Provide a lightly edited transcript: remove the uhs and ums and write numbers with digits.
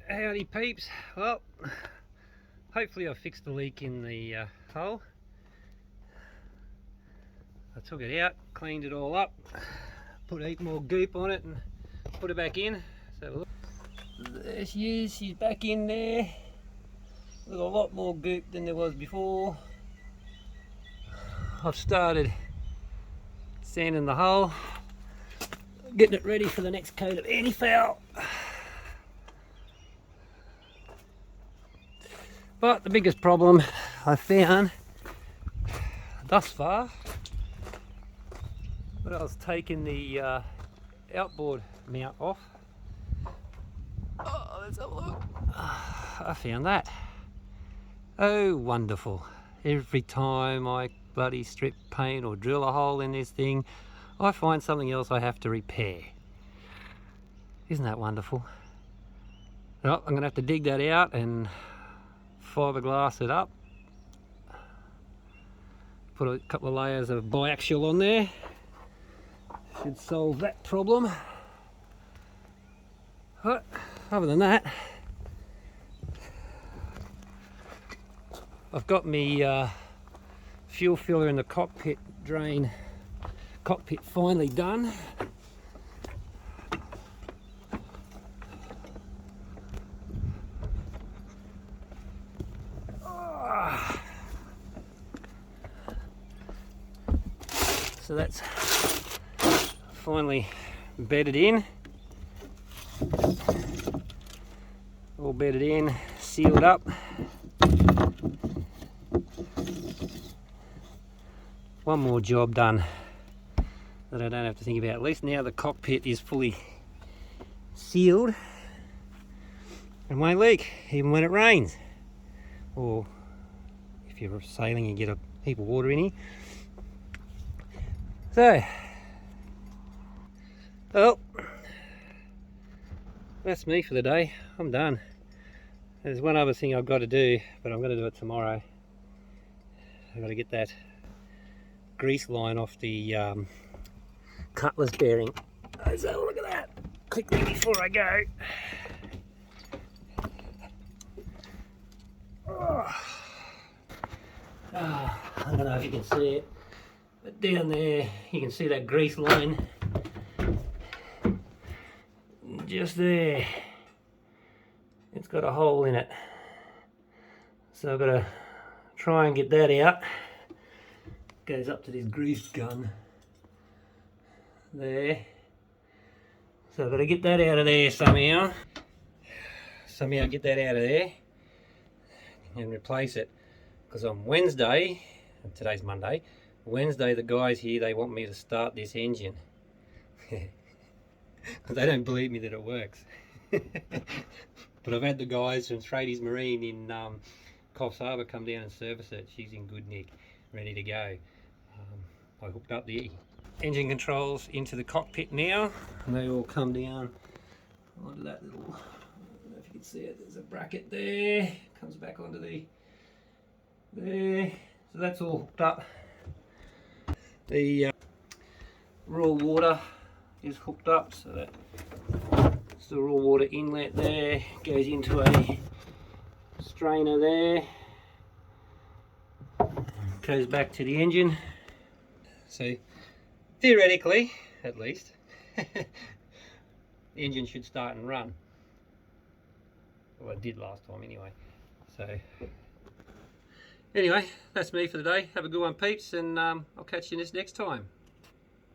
Howdy peeps. Well, hopefully I fixed the leak in the hull. I took it out, cleaned it all up, put a heap more goop on it and put it back in. So there she is, she's back in there with a lot more goop than there was before. I've started sanding the hull, getting it ready for the next coat of anti-foul. But the biggest problem I found thus far, when I was taking the outboard mount off, let's have a look. I found that. Oh, wonderful. Every time I bloody strip paint or drill a hole in this thing, I find something else I have to repair. Isn't that wonderful? Well, I'm going to have to dig that out and fiberglass it up. Put a couple of layers of biaxial on there. Should solve that problem. But other than that, I've got me fuel filler in the cockpit cockpit finally done. So that's finally bedded in, all bedded in, sealed up. One more job done that I don't have to think about. At least now the cockpit is fully sealed and won't leak even when it rains, or if you're sailing and get a heap of water in here. So, well, that's me for the day. I'm done. There's one other thing I've got to do, but I'm going to do it tomorrow. I've got to get that grease line off the cutlass bearing. Let's have a look at that quickly before I go. I don't know if you can see it, but down there you can see that grease line. Just there, it's got a hole in it, so I've got to try and get that out. Goes up to this grease gun there, so I've got to get that out of there somehow get that out of there and replace it, because on Wednesday, and today's Monday, Wednesday the guys here, they want me to start this engine. They don't believe me that it works. But I've had the guys from Trades Marine in Coffs Harbour come down and service it. She's in good nick, ready to go. I hooked up the engine controls into the cockpit now, and they all come down onto that little, I don't know if you can see it, there's a bracket there, comes back onto there, so that's all hooked up. The raw water is hooked up, so that it's the raw water inlet there, goes into a strainer there, goes back to the engine. So theoretically, at least, the engine should start and run. Well, it did last time anyway. So anyway, that's me for the day. Have a good one, peeps, and I'll catch you next time.